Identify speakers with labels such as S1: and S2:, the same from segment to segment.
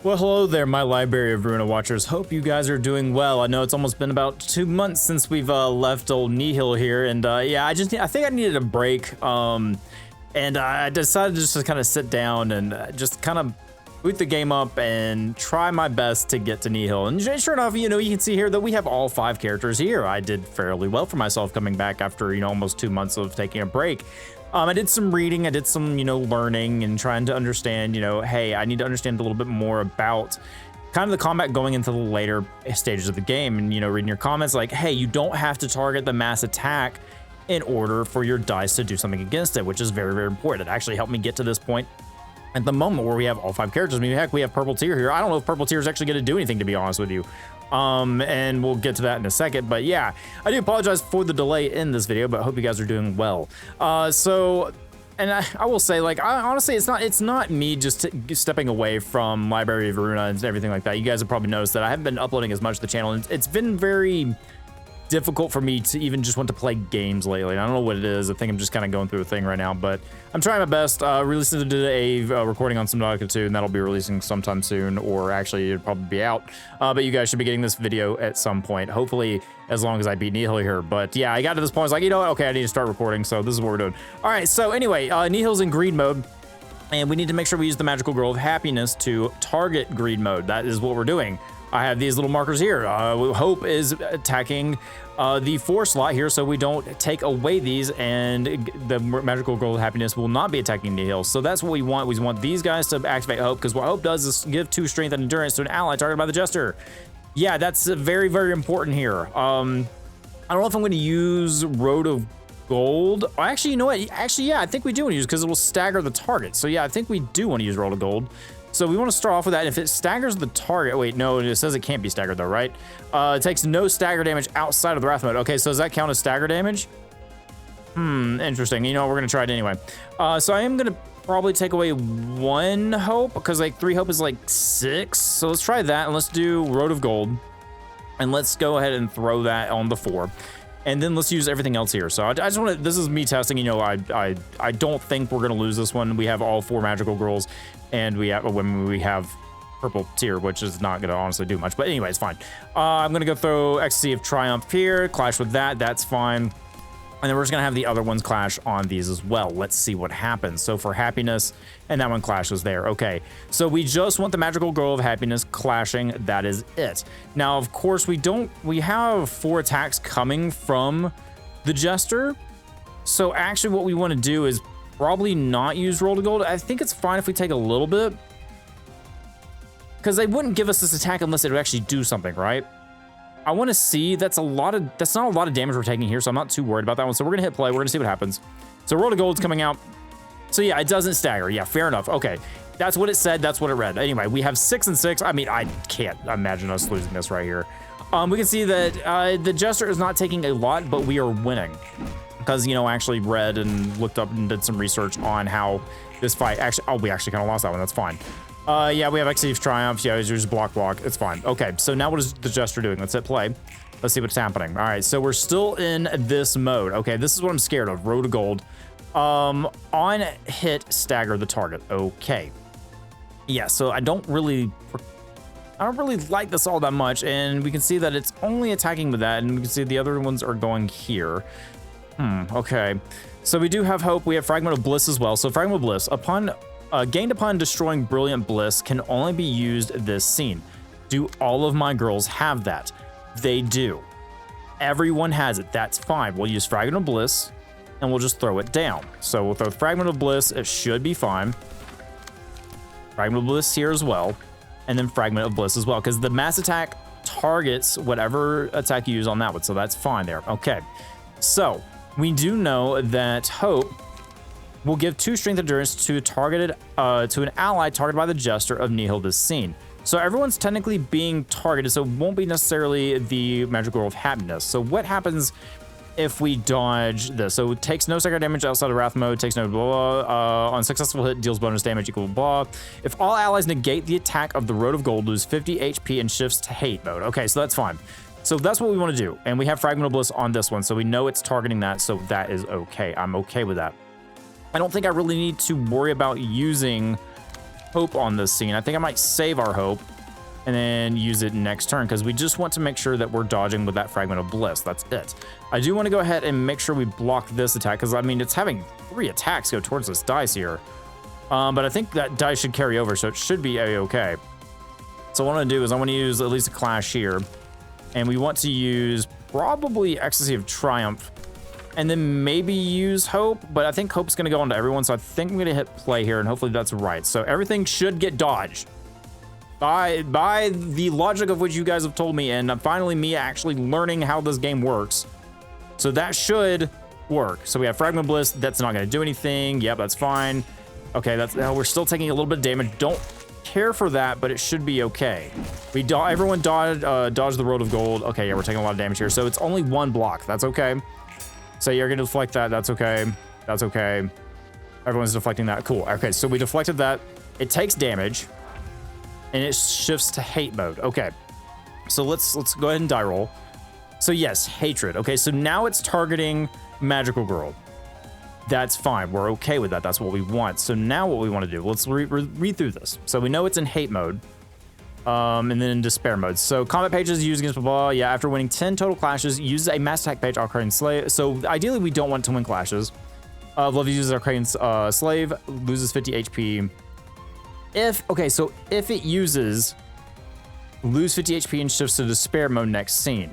S1: Well, hello there, my Library of Ruina watchers. Hope you guys are doing well. I know it's almost been about 2 months since we've left old Nihil here, and yeah, I think I needed a break. And I decided just to kind of sit down and just kind of boot the game up and try my best to get to Nihil. And sure enough, you can see here that we have all 5 characters here. I did fairly well for myself coming back after almost 2 months of taking a break. I did some reading, I did some, learning and trying to understand, hey, I need to understand a little bit more about kind of the combat going into the later stages of the game. And, reading your comments like, hey, you don't have to target the mass attack in order for your dice to do something against it, which is very, very important. It actually helped me get to this point at the moment where we have all 5 characters. I mean, heck, we have Purple Tear here. I don't know if Purple Tear is actually going to do anything, to be honest with you. And we'll get to that in a second, but yeah, I do apologize for the delay in this video, but I hope you guys are doing well. And I will say, like, honestly, it's not me just stepping away from Library of Ruina and everything like that. You guys have probably noticed that I haven't been uploading as much to the channel, and it's been very difficult for me to even just want to play games lately. I don't know what it is. I think I'm just kind of going through a thing right now, but I'm trying my best. Recently did a recording on Subnautica 2, and that'll be releasing sometime soon, or actually it'll probably be out. But you guys should be getting this video at some point, hopefully as long as I beat Nihil here. But yeah, I got to this point, I was like, you know what? Okay, I need to start recording, so this is what we're doing. All right, so anyway, Nihil's in greed mode, and we need to make sure we use the magical girl of happiness to target greed mode. That is what we're doing. I have these little markers here. Hope is attacking the 4 slot here, so we don't take away these, and the magical girl of happiness will not be attacking Nihil. So that's what we want. We want these guys to activate Hope, because what Hope does is give 2 strength and endurance to an ally targeted by the Jester. Yeah, that's very, very important here. I don't know if I'm going to use Road of Gold. Oh, actually, you know what? Actually, yeah, I think we do want to use, because it will stagger the target. So yeah, I think we do want to use Road of Gold. So we want to start off with that. If it staggers the target, wait, no, it says it can't be staggered though, right? It takes no stagger damage outside of the Wrath mode. Okay, so does that count as stagger damage? Interesting. We're going to try it anyway. So I am going to probably take away 1 hope, because like 3 hope is like 6. So let's try that, and let's do Road of Gold. And let's go ahead and throw that on the 4. And then let's use everything else here. So I just want to, this is me testing, I don't think we're going to lose this one. We have all 4 magical girls, and we have Purple Tear, which is not going to honestly do much. But anyway, it's fine. I'm going to go throw Ecstasy of Triumph here, clash with that. That's fine. And then we're just going to have the other ones clash on these as well. Let's see what happens. So for happiness, and that one clashes there. Okay, so we just want the magical girl of happiness clashing. That is it. Now, of course, we have 4 attacks coming from the Jester. So actually what we want to do is probably not use Roll to Gold. I think it's fine if we take a little bit, because they wouldn't give us this attack unless it would actually do something, right? I want to see, that's not a lot of damage we're taking here, so I'm not too worried about that one. So we're gonna hit play, we're gonna see what happens. So Roll to Gold's coming out. So yeah, it doesn't stagger. Yeah, fair enough. Okay, that's what it said, that's what it read. Anyway, we have 6 and 6. I mean, I can't imagine us losing this right here. We can see that the Jester is not taking a lot, but we are winning. Because, I actually read and looked up and did some research on how this fight actually, oh, we actually kind of lost that one, that's fine. Yeah, we have Ecstasy of Triumph. Yeah, just block. It's fine. Okay, so now what is the Jester doing? Let's hit play. Let's see what's happening. All right, so we're still in this mode. Okay, this is what I'm scared of. Road to Gold. On hit, stagger the target. Okay. Yeah, so I don't really like this all that much, and we can see that it's only attacking with that, and we can see the other ones are going here. Okay. So we do have Hope. We have Fragment of Bliss as well. So Fragment of Bliss, gained upon destroying Brilliant Bliss, can only be used this scene. Do all of my girls have that? They do. Everyone has it. That's fine. We'll use Fragment of Bliss, and we'll just throw it down. So we'll throw Fragment of Bliss. It should be fine. Fragment of Bliss here as well, and then Fragment of Bliss as well, because the mass attack targets whatever attack you use on that one. So that's fine there. Okay. So we do know that Hope will give 2 strength endurance to an ally targeted by the Jester of Nihil this scene. So everyone's technically being targeted, so it won't be necessarily the magical girl of happiness. So what happens if we dodge this? So it takes no stagger damage outside of Wrath mode, takes no blah, blah, on successful hit, deals bonus damage equal blah. If all allies negate the attack of the Road of Gold, lose 50 HP and shifts to hate mode. Okay, so that's fine. So that's what we want to do. And we have Fragment of Bliss on this one, so we know it's targeting that, so that is okay. I'm okay with that. I don't think I really need to worry about using hope on this scene. I think I might save our hope and then use it next turn because we just want to make sure that we're dodging with that Fragment of Bliss. That's it. I do want to go ahead and make sure we block this attack because, I mean, it's having 3 attacks go towards this dice here. But I think that dice should carry over, so it should be a-okay. So what I want to do is I want to use at least a Clash here. And we want to use probably Ecstasy of Triumph. And then maybe use Hope. But I think Hope's going to go onto everyone, so I think I'm going to hit play here, and hopefully that's right. So everything should get dodged. By the logic of which you guys have told me, and finally me actually learning how this game works. So that should work. So we have Fragment of Bliss. That's not going to do anything. Yep, that's fine. Okay, we're still taking a little bit of damage. Don't care for that, but it should be okay. Everyone dodged the Road of Gold. Okay, yeah, we're taking a lot of damage here. So it's only 1 block. That's okay. So you're going to deflect that. That's okay. That's okay. Everyone's deflecting that. Cool. Okay, so we deflected that. It takes damage. And it shifts to hate mode. Okay, so let's go ahead and die roll. So yes, hatred. Okay, so now it's targeting Magical Girl. That's fine. We're okay with that. That's what we want. So now what we want to do, let's read through this. So we know it's in hate mode, and then in despair mode. So combat pages used against blah, blah. Yeah, after winning 10 total clashes, use a mass attack page, Arcane Slave. So ideally we don't want to win clashes. Love uses Arcane Slave, loses 50 HP. If it uses lose 50 HP and shifts to despair mode next scene.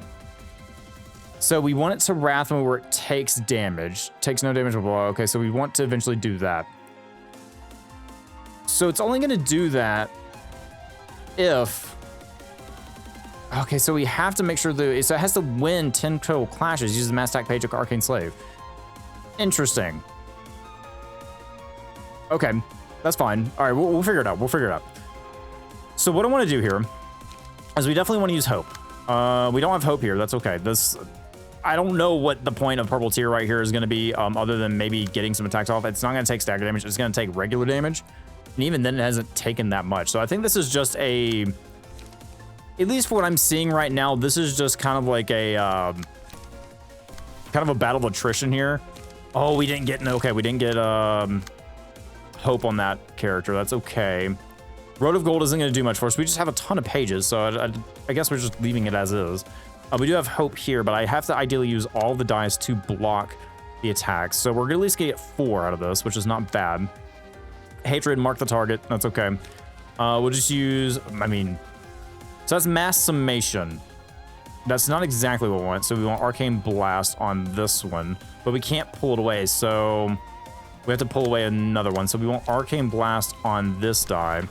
S1: So we want it to Wrath mode where it takes damage. Takes no damage, blah, blah. Okay, so we want to eventually do that. So it's only going to do that if... Okay, so we have to make sure so it has to win 10 total clashes. Uses the mass attack page of Arcane Slave. Interesting. Okay. That's fine. All right, we'll figure it out. We'll figure it out. So what I want to do here is we definitely want to use Hope. We don't have Hope here. That's okay. I don't know what the point of Purple Tear right here is going to be, other than maybe getting some attacks off. It's not going to take stagger damage. It's going to take regular damage. And even then, it hasn't taken that much. So I think this is just at least for what I'm seeing right now, this is just kind of like a battle of attrition here. Oh, we didn't get Hope on that character. That's okay. Road of Gold isn't going to do much for us. We just have a ton of pages, so I guess we're just leaving it as is. We do have Hope here, but I have to ideally use all the dice to block the attacks. So we're going to at least get 4 out of this, which is not bad. Hatred, mark the target. That's okay. We'll just use, so that's Mass Summation. That's not exactly what we want. So we want Arcane Blast on this one, but we can't pull it away, so... We have to pull away another one. So we want Arcane Blast on this die.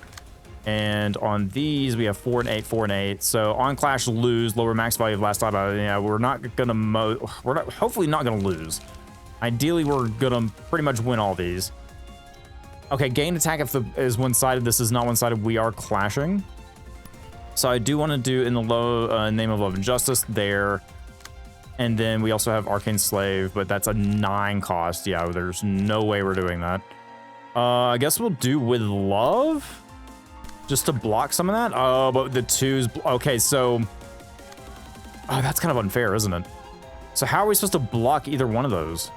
S1: And on these, we have 4 and 8, 4 and 8. So on Clash, lose, lower max value of last die. Yeah, we're not gonna hopefully not gonna lose. Ideally, we're gonna pretty much win all these. Okay, gain attack if is one-sided. This is not one-sided. We are clashing. So I do want to do in the name of love and justice there. And then we also have Arcane Slave, but that's a 9 cost. Yeah, there's no way we're doing that. I guess we'll do with love, just to block some of that. Oh, but the 2s. Okay, so... Oh, that's kind of unfair, isn't it? So how are we supposed to block either one of those?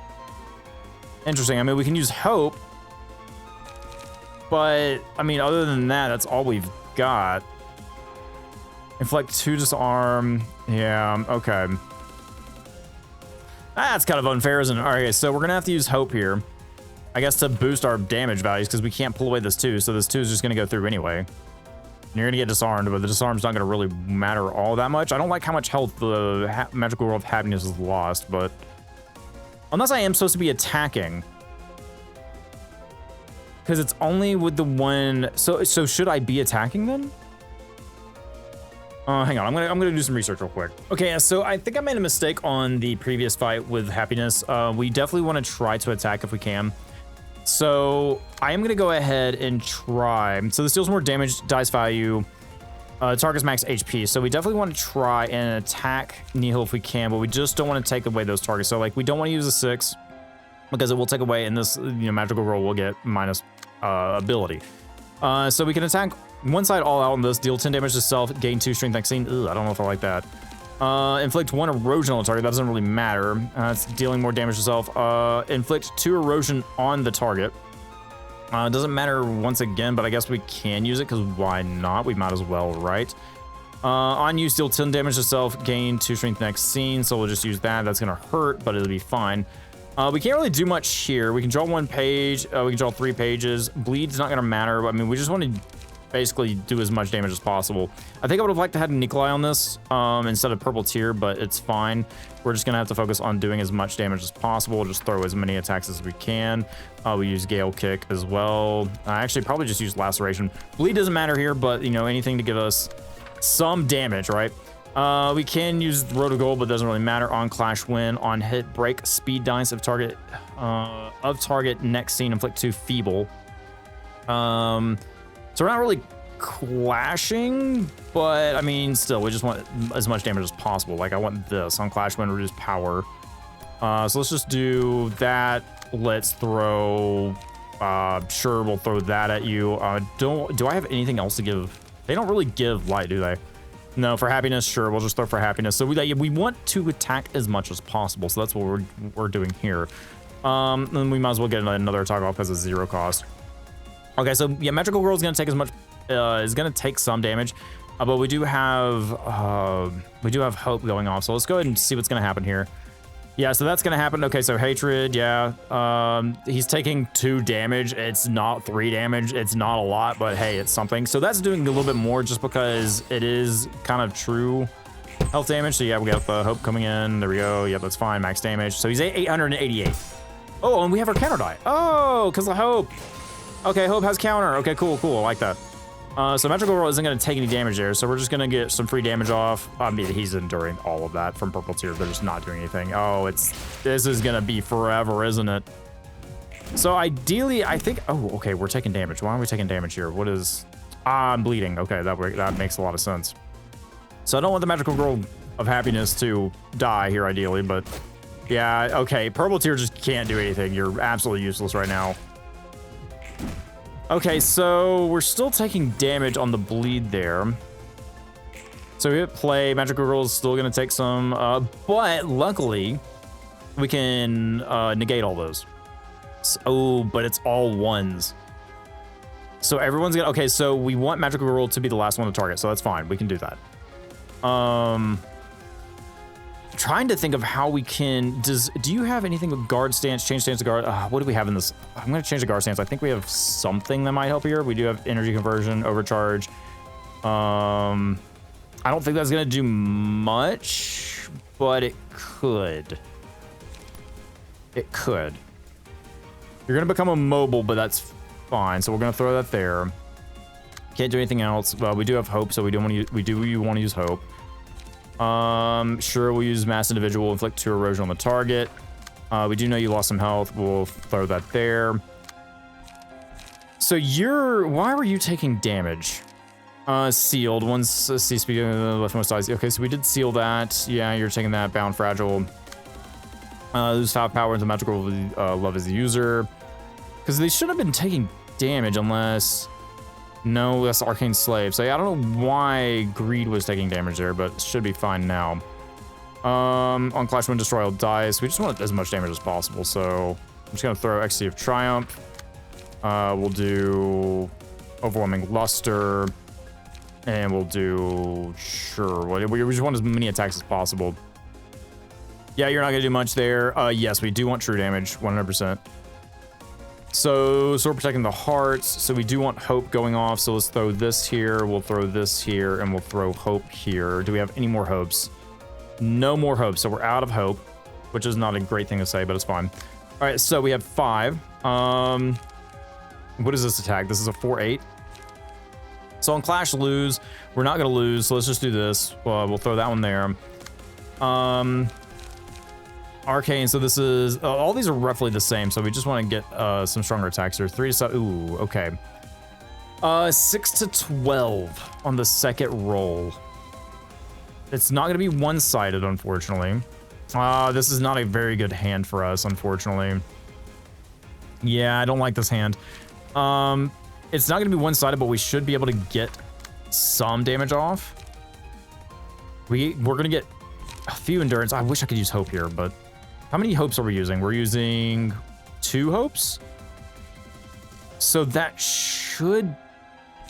S1: Interesting. We can use Hope. But, other than that, that's all we've got. Inflict 2 disarm. Yeah, okay. That's kind of unfair, isn't it? All right, so we're going to have to use Hope here, I guess, to boost our damage values because we can't pull away this 2, so this 2 is just going to go through anyway. And you're going to get disarmed, but the disarm's not going to really matter all that much. I don't like how much health the Magical World of Happiness is lost, but... Unless I am supposed to be attacking. Because it's only with the one... So should I be attacking then? Hang on, I'm gonna do some research real quick. Okay, so I think I made a mistake on the previous fight with Happiness. We definitely want to try to attack if we can. So I am gonna go ahead and try. So this deals more damage, dice value, target's max HP. So we definitely want to try and attack Nihil if we can, but we just don't want to take away those targets. So like we don't want to use a 6 because it will take away, and this Magical Girl will get minus ability. So we can attack one side all out on this, deal 10 damage to self, gain 2 strength next scene. Ugh, I don't know if I like that. Inflict 1 erosion on the target. That doesn't really matter. It's dealing more damage to self. Inflict 2 erosion on the target. It doesn't matter once again, but I guess we can use it because why not? We might as well, right? On use, deal 10 damage to self, gain 2 strength next scene, so we'll just use that. That's gonna hurt, but it'll be fine. We can't really do much here. We can draw 1 page, we can draw 3 pages. Bleed's not gonna matter, but I mean, we just want to basically do as much damage as possible. I think I would have liked to have Nikolai on this instead of Purple Tear, but it's fine. We're just gonna have to focus on doing as much damage as possible. Just throw as many attacks as we can. We use Gale Kick as well. I actually probably just use Laceration. Bleed doesn't matter here, but you know, anything to give us some damage, right? We can use Road to Gold, but it doesn't really matter. On Clash Win, on hit, break speed dice of target next scene, inflict 2 feeble. So we're not really clashing, but I mean, still, we just want as much damage as possible. Like I want this on Clash Win, reduce power. So let's just do that. Let's throw, sure, we'll throw that at you. Do I have anything else to give? They don't really give light, do they? No, for happiness, sure, we'll just throw for happiness. So we want to attack as much as possible. So that's what we're doing here. Then we might as well get another attack off because it's 0 cost. Okay, so yeah, Magical Girl is gonna take as much, is gonna take some damage, but we do have hope going off. So let's go ahead and see what's gonna happen here. Yeah, so that's gonna happen. Okay, so hatred, yeah, he's taking 2 damage. It's not 3 damage. It's not a lot, but hey, it's something. So that's doing a little bit more just because it is kind of true health damage. So yeah, we got the hope coming in. There we go. Yep, that's fine. Max damage. So he's 888. Oh, and we have our counter die. Oh, because of hope. Okay, hope has counter. Okay, cool. I like that. So Magical Girl isn't going to take any damage there, so we're just going to get some free damage off. I mean, he's enduring all of that from Purple Tear. They're just not doing anything. Oh, this is going to be forever, isn't it? So ideally, I think... Oh, okay, we're taking damage. Why are we taking damage here? What is... I'm bleeding. Okay, that makes a lot of sense. So I don't want the Magical Girl of Happiness to die here, ideally, but... Yeah, okay, Purple Tear just can't do anything. You're absolutely useless right now. Okay, so we're still taking damage on the bleed there. So we hit play. Magical Girl is still going to take some, but luckily we can negate all those. So, oh, but it's all 1s. So everyone's gonna, okay, so we want Magical Girl to be the last one to target, so that's fine. We can do that. Trying to think of how we can, do you have anything with guard stance, change stance to guard? What do we have in this? I'm gonna change the guard stance. I think we have something that might help here. We do have energy conversion, overcharge. I don't think that's gonna do much, but it could. It could. You're gonna become immobile, but that's fine. So we're gonna throw that there. Can't do anything else. Well, we do have hope, so we want to use hope. Sure, we'll use mass individual, inflict 2 erosion on the target. We do know you lost some health. We'll throw that there. So why were you taking damage? Sealed. Once C speed leftmost eyes. Okay, so we did seal that. Yeah, you're taking that. Bound fragile. Lose 5 power into magical love as the user. Because they should have been taking damage unless... No, that's Arcane Slave. So yeah, I don't know why Greed was taking damage there, but it should be fine now. On Clash Win, destroy all dice. We just want as much damage as possible, so I'm just gonna throw XC of Triumph. We'll do Overwhelming Luster, and we'll do sure. We just want as many attacks as possible. Yeah, you're not gonna do much there. Yes, we do want true damage, 100%. So we're protecting the hearts, so we do want hope going off, so let's throw this here, we'll throw this here, and we'll throw hope here. Do we have any more hopes? No more hope, so we're out of hope, which is not a great thing to say, but it's fine. All right, so we have 5. What is this attack? This is a 4-8. So on Clash lose, we're not gonna lose, so let's just do this. We'll throw that one there. Arcane, so this is, all these are roughly the same, so we just want to get some stronger attacks here. 3 to 7, ooh, okay. 6 to 12 on the second roll. It's not going to be one-sided, unfortunately. This is not a very good hand for us, unfortunately. Yeah, I don't like this hand. It's not going to be one-sided, but we should be able to get some damage off. We're going to get a few endurance. I wish I could use hope here, but how many hopes are we using? We're using 2 hopes? So that should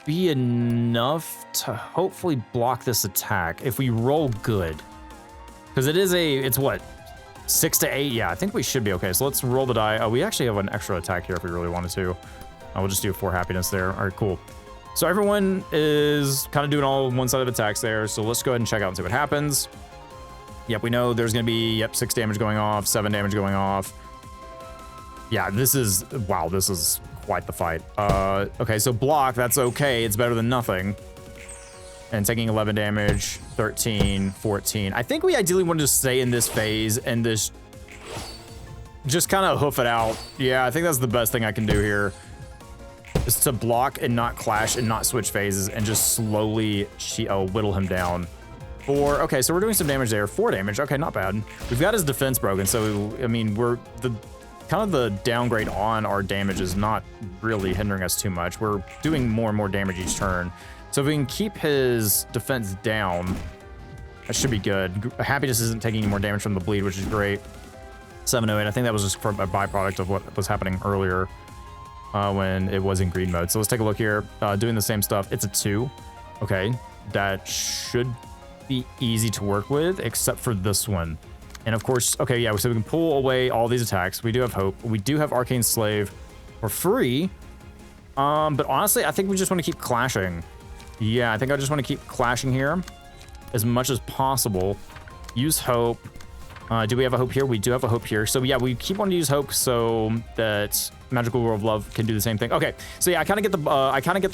S1: be enough to hopefully block this attack if we roll good. Because it's what? 6 to 8? Yeah, I think we should be okay. So let's roll the die. Oh, we actually have an extra attack here if we really wanted to. We'll just do 4 happiness there. All right, cool. So everyone is kind of doing all one side of attacks there. So let's go ahead and check out and see what happens. Yep, we know there's going to be, 6 damage going off, 7 damage going off. Yeah, this is, wow, this is quite the fight. Okay, so block, that's okay. It's better than nothing. And taking 11 damage, 13, 14. I think we ideally wanted to stay in this phase and just kind of hoof it out. Yeah, I think that's the best thing I can do here. Is to block and not clash and not switch phases and just slowly whittle him down. 4, okay, so we're doing some damage there. 4 damage, okay, not bad. We've got his defense broken, so, I mean, kind of the downgrade on our damage is not really hindering us too much. We're doing more and more damage each turn. So if we can keep his defense down, that should be good. Happiness isn't taking any more damage from the bleed, which is great. 708, I think that was just from a byproduct of what was happening earlier when it was in green mode. So let's take a look here. Doing the same stuff. It's a 2. Okay, that should be easy to work with, except for this one. And of course, okay, yeah, so we can pull away all these attacks. We do have hope. We do have Arcane Slave for free. But honestly, I think we just want to keep clashing. Yeah, I think I just want to keep clashing here as much as possible. Use hope. Do we have a hope here? We do have a hope here. So yeah, we keep wanting to use hope so that Magical World of Love can do the same thing. Okay, so yeah, I kind of get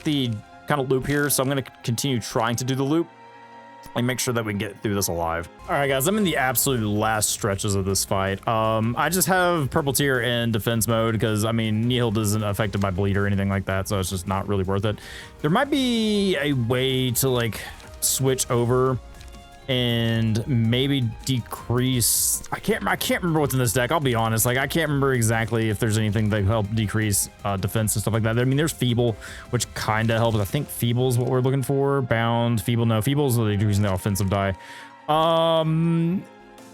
S1: the kind of loop here. So I'm going to continue trying to do the loop and make sure that we can get through this alive. All right, guys, I'm in the absolute last stretches of this fight. I just have Purple Tear in defense mode because, I mean, Nihil isn't affected by bleed or anything like that, so it's just not really worth it. There might be a way to, like, switch over and maybe decrease. I can't remember what's in this deck. I'll be honest. Like, I can't remember exactly if there's anything that help decrease defense and stuff like that. I mean, there's Feeble, which kind of helps. I think Feeble is what we're looking for. Bound, Feeble. No, Feeble is decreasing the offensive die.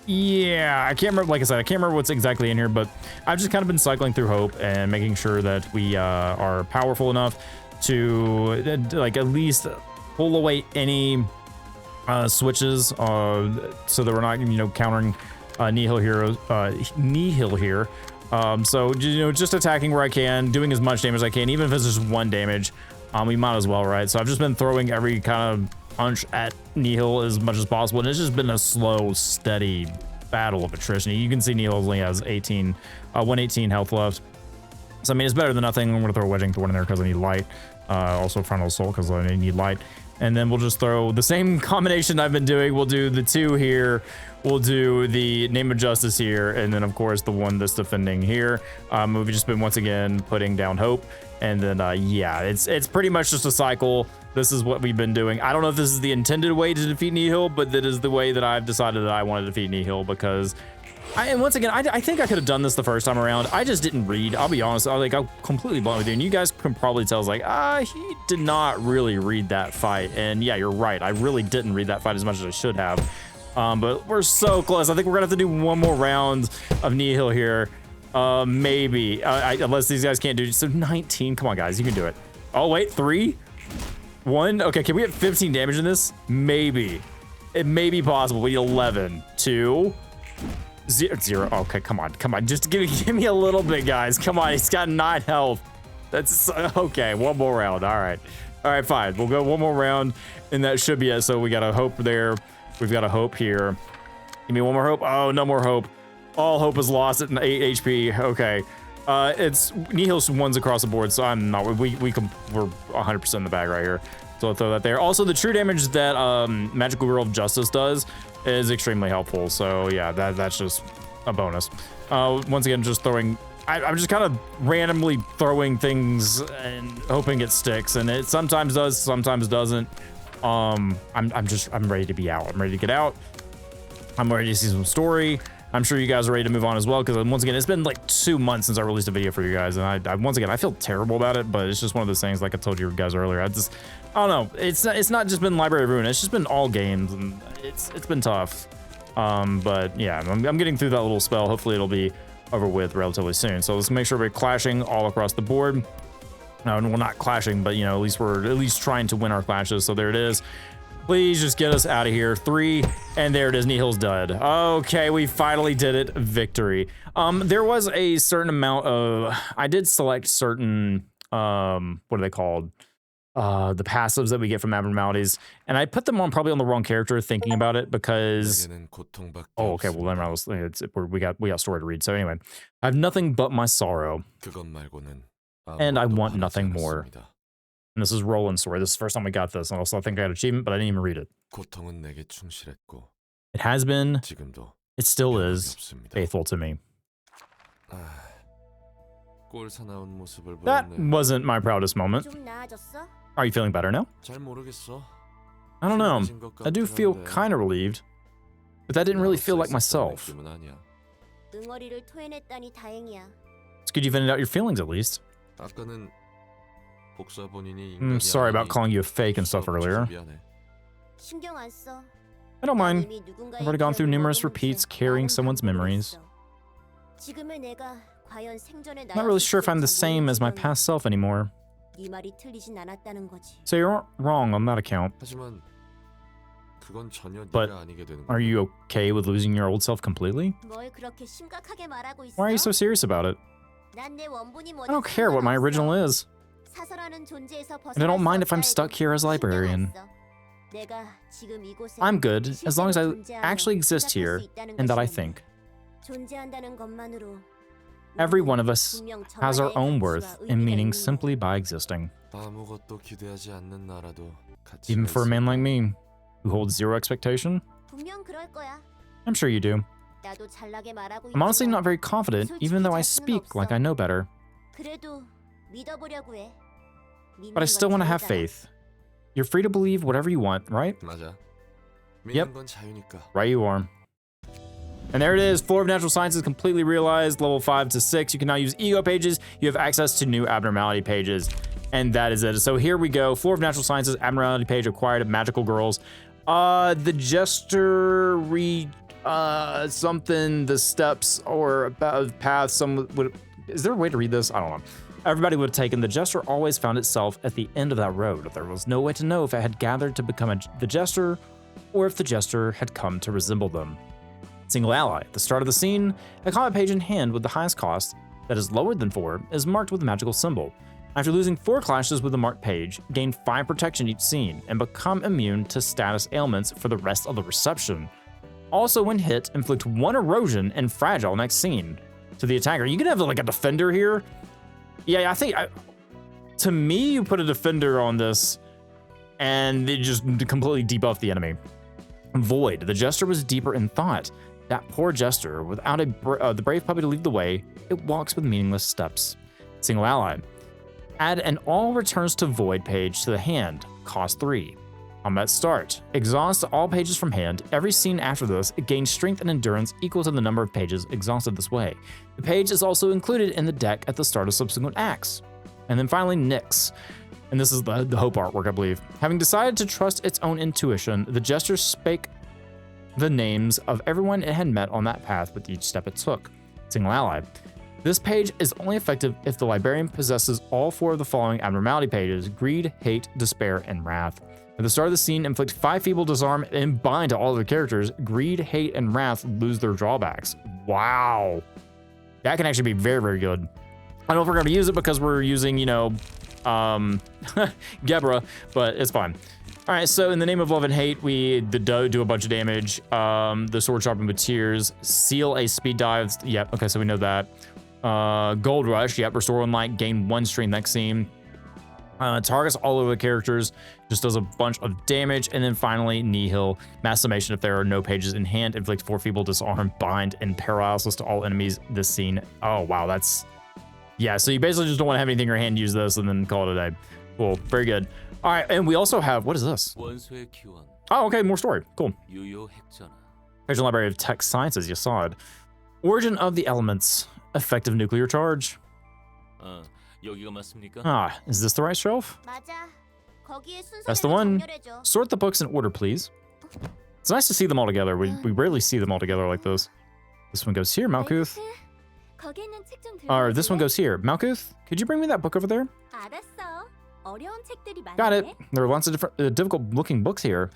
S1: Yeah, I can't remember. Like I said, I can't remember what's exactly in here, but I've just kind of been cycling through hope and making sure that we are powerful enough to like at least pull away any switches so that we're not, you know, countering Nihil here. So, you know, just attacking where I can, doing as much damage as I can, even if it's just 1 damage. We might as well, right? So I've just been throwing every kind of punch at Nihil as much as possible, and it's just been a slow, steady battle of attrition. You can see Nihil only has 118 health left. So I mean, it's better than nothing. I'm gonna throw a Wedging Thorn in there because I need light. Also Frontal Assault because I need light. And then we'll just throw the same combination I've been doing. We'll do the 2 here. We'll do the Name of Justice here. And then, of course, the one that's defending here. We've just been, once again, putting down hope. And then, yeah, it's pretty much just a cycle. This is what we've been doing. I don't know if this is the intended way to defeat Nihil, but that is the way that I've decided that I want to defeat Nihil because... And once again, I think I could have done this the first time around. I just didn't read. I'll be honest. I'm completely blunt with you. And you guys can probably tell, like, he did not really read that fight. And yeah, you're right. I really didn't read that fight as much as I should have. But we're so close. I think we're going to have to do one more round of Nihil here. Maybe. Unless these guys can't do it. So 19. Come on, guys. You can do it. Oh, wait. 3? 1? Okay, can we get 15 damage in this? Maybe. It may be possible. We need 11. 2. 0. Okay, come on. Just give me a little bit, guys. Come on, he's got 9 health. That's okay. One more round. All right, fine. We'll go one more round, and that should be it. So we got a hope there. We've got a hope here. Give me one more hope. Oh, no more hope. All hope is lost at 8 HP. Okay. It's Nihil's ones across the board, so I'm not. We're 100% in the bag right here. So I'll throw that there. Also, the true damage that Magical World of Justice does is extremely helpful. So yeah, that's just a bonus. Once again, just throwing. I'm just kind of randomly throwing things and hoping it sticks, and it sometimes does, sometimes doesn't. I'm ready to be out. I'm ready to get out. I'm ready to see some story. I'm sure you guys are ready to move on as well, because once again, it's been like 2 months since I released a video for you guys, and once again, I feel terrible about it, but it's just one of those things, like I told you guys earlier. I don't know. It's not just been Library of Ruina. It's just been all games, and it's been tough. But yeah, I'm getting through that little spell. Hopefully, it'll be over with relatively soon. So let's make sure we're clashing all across the board. No, we're not clashing, but, you know, at least we're trying to win our clashes. So there it is. Please just get us out of here. 3, and there it is. Nihil's dead. Okay, we finally did it. Victory. There was a certain amount of... I did select certain... what are they called? The passives that we get from abnormalities, and I put them on probably on the wrong character thinking about it because oh okay, well then we got story to read. So anyway, I have nothing but my sorrow, and I want nothing more. And this is Roland's story. This is the first time we got this, and also I think I got an achievement, but I didn't even read it. It has been, it still is faithful to me. That wasn't my proudest moment. Are you feeling better now? I don't know. I do feel kind of relieved, but that didn't really feel like myself. It's good you vented out your feelings at least. Sorry about calling you a fake and stuff earlier. I don't mind. I've already gone through numerous repeats carrying someone's memories. I'm not really sure if I'm the same as my past self anymore. So you're wrong on that account. But are you okay with losing your old self completely? Why are you so serious about it? I don't care what my original is. And I don't mind if I'm stuck here as librarian. I'm good as long as I actually exist here and that I think. Every one of us has our own worth and meaning simply by existing. Even for a man like me, who holds zero expectation? I'm sure you do. I'm honestly not very confident, even though I speak like I know better. But I still want to have faith. You're free to believe whatever you want, right? Yep. Right you are. And there it is, Floor of Natural Sciences completely realized, level 5 to 6. You can now use ego pages. You have access to new abnormality pages. And that is it. So here we go, Floor of Natural Sciences, abnormality page acquired, magical girls. The Jester something, the steps or path, is there a way to read this? I don't know. Everybody would have taken. The Jester always found itself at the end of that road. There was no way to know if it had gathered to become the Jester or if the Jester had come to resemble them. Single ally. At the start of the scene, a combat page in hand with the highest cost, that is lower than 4, is marked with a magical symbol. After losing 4 clashes with the marked page, gain 5 protection each scene, and become immune to status ailments for the rest of the reception. Also, when hit, inflict 1 erosion and fragile next scene to the attacker. You can have like a defender here. Yeah, I think, to me, you put a defender on this, and they just completely debuff the enemy. Void. The Jester was deeper in thought. That poor Jester, without the brave puppy to lead the way, it walks with meaningless steps. Single ally. Add an all returns to void page to the hand, cost 3. Combat start. Exhaust all pages from hand. Every scene after this gains strength and endurance equal to the number of pages exhausted this way. The page is also included in the deck at the start of subsequent acts. And then finally, Nyx. And this is the Hope artwork, I believe. Having decided to trust its own intuition, the Jester spake the names of everyone it had met on that path with each step it took. Single ally. This page is only effective if the librarian possesses all 4 of the following abnormality pages: greed, hate, despair, and wrath. At the start of the scene, inflict 5 feeble disarm and bind to all of the characters. Greed, hate, and wrath lose their drawbacks. Wow. That can actually be very, very good. I don't know if we're going to use it because we're using, you know, Gebra, but it's fine. All right, so in the name of love and hate, we do a bunch of damage. The sword sharpened with tears, seal a speed dive. Yep, okay, so we know that. Gold rush, yep, restore 1 light, gain 1 strength next scene. Targets all of the characters, just does a bunch of damage. And then finally, Nihil, mass summation if there are no pages in hand, inflict 4 feeble disarm, bind, and paralysis to all enemies this scene. Oh, wow, that's... Yeah, so you basically just don't want to have anything in your hand, use this, and then call it a day. Cool, very good. All right, and we also have, what is this? Oh, okay, more story, cool. Original Library of Tech Sciences, you saw it. Origin of the Elements, effective nuclear charge. Ah, is this the right shelf? That's the one. Sort the books in order, please. It's nice to see them all together. We rarely see them all together like this. This one goes here, Malkuth. Or this one goes here. Malkuth, could you bring me that book over there? Got it. There are lots of different difficult-looking books here.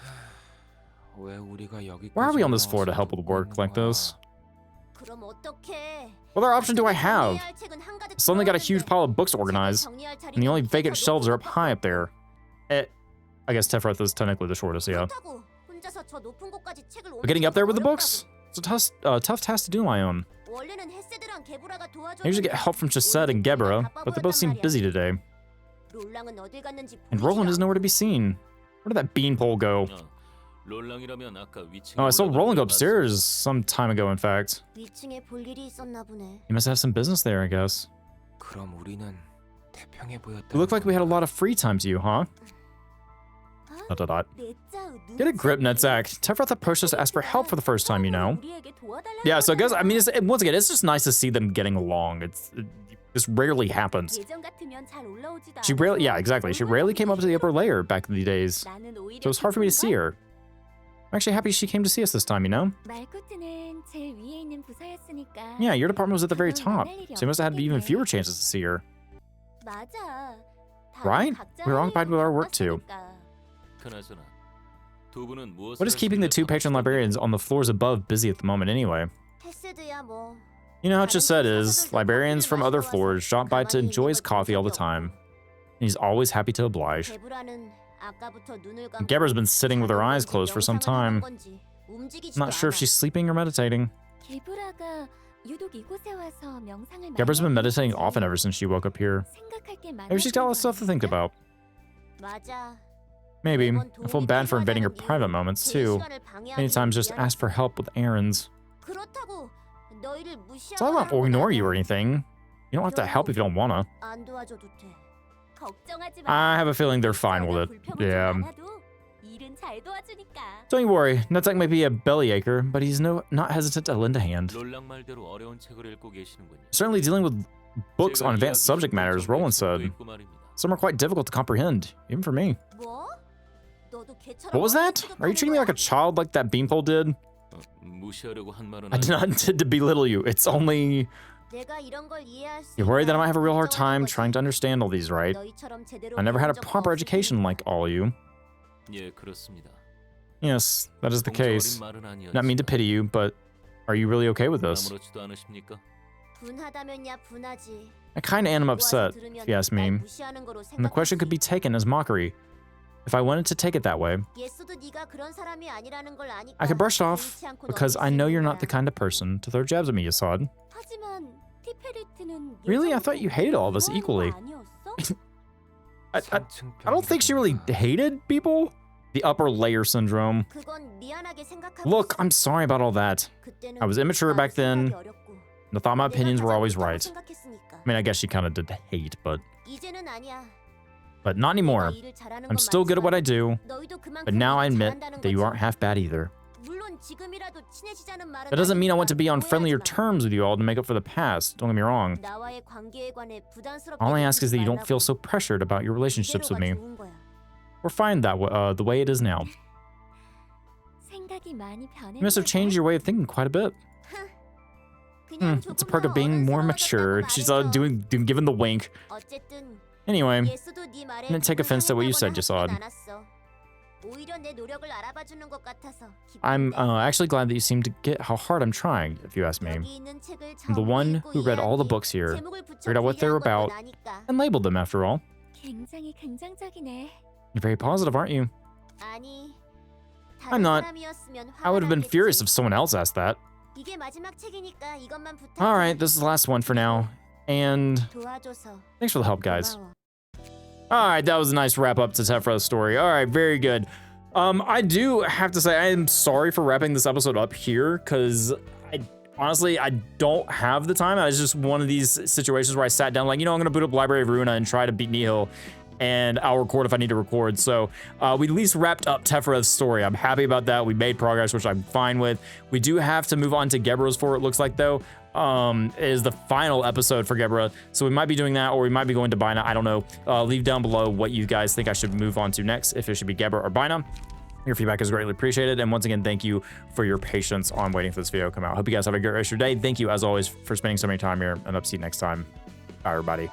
S1: Why are we on this floor to help with work like this? What other option do I have? I suddenly got a huge pile of books to organize, and the only vacant shelves are up high up there. I guess Tefrith is technically the shortest, yeah. But getting up there with the books? It's a tough task to do on my own. I usually get help from Chesed and Gebra, but they both seem busy today. And Roland is nowhere to be seen. Where did that beanpole go? Oh, I saw Roland go upstairs some time ago, in fact. He must have some business there, I guess. It looked like we had a lot of free time to you, huh? ... Get a grip, Netzak. Tefrith approached us to ask for help for the first time, you know. Yeah, so I guess, I mean, once again, it's just nice to see them getting along. This rarely happens. Yeah, exactly. She rarely came up to the upper layer back in the days. So it was hard for me to see her. I'm actually happy she came to see us this time, you know? Yeah, your department was at the very top, so you must have had even fewer chances to see her. Right? We were occupied with our work too. What is keeping the two patron librarians on the floors above busy at the moment anyway? You know how Chesed is. Librarians from other floors drop by to enjoy his coffee all the time. And he's always happy to oblige. Gebra's been sitting with her eyes closed for some time. I'm not sure if she's sleeping or meditating. Gebra's been meditating often ever since she woke up here. Maybe she's got a lot of stuff to think about. Maybe. I feel bad for invading her private moments, too. Many times just ask for help with errands. So I won't ignore you or anything. You don't have to help if you don't wanna. I have a feeling they're fine with it. Yeah. Don't worry, Netzak may be a bellyacre, but he's not hesitant to lend a hand. Certainly dealing with books on advanced subject matters, Roland said. Some are quite difficult to comprehend, even for me. What was that? Are you treating me like a child like that beanpole did? I did not intend to belittle you. It's only... You're worried that I might have a real hard time trying to understand all these, right? I never had a proper education like all you. Yes, that is the case. Not mean to pity you, but are you really okay with this? I kinda am upset, if you ask me. And the question could be taken as mockery. If I wanted to take it that way, I could brush it off, because I know you're not the kind of person to throw jabs at me, Yasad. Really? I thought you hated all of us equally. I don't think she really hated people. The upper layer syndrome. Look, I'm sorry about all that. I was immature back then, and I thought my opinions were always right. I mean, I guess she kind of did hate, but not anymore. I'm still good at what I do, but now I admit that you aren't half bad either. That doesn't mean I want to be on friendlier terms with you all to make up for the past, don't get me wrong. All I ask is that you don't feel so pressured about your relationships with me. We're fine the way it is now. You must have changed your way of thinking quite a bit. It's a perk of being more mature. She's giving the wink. Anyway, I didn't take offense to what you said, Yasad. I'm actually glad that you seem to get how hard I'm trying, if you ask me. I'm the one who read all the books here, figured out what they're about, and labeled them after all. You're very positive, aren't you? I'm not. I would have been furious if someone else asked that. Alright, this is the last one for now. And thanks for the help, guys. Alright, that was a nice wrap up to Tefrith's story. Alright, very good. I do have to say I am sorry for wrapping this episode up here, because honestly, I don't have the time. It's just one of these situations where I sat down like, you know, I'm going to boot up Library of Ruina and try to beat Nihil, and I'll record if I need to record. So we at least wrapped up Tefrith's story. I'm happy about that. We made progress, which I'm fine with. We do have to move on to Gebra's for it looks like, though. Is the final episode for Gebra. So we might be doing that, or we might be going to Bina. I don't know. Leave down below what you guys think I should move on to next, if it should be Gebra or Bina. Your feedback is greatly appreciated. And once again, thank you for your patience on waiting for this video to come out. Hope you guys have a great rest of your day. Thank you, as always, for spending so many time here, and I'll see you next time. Bye, everybody.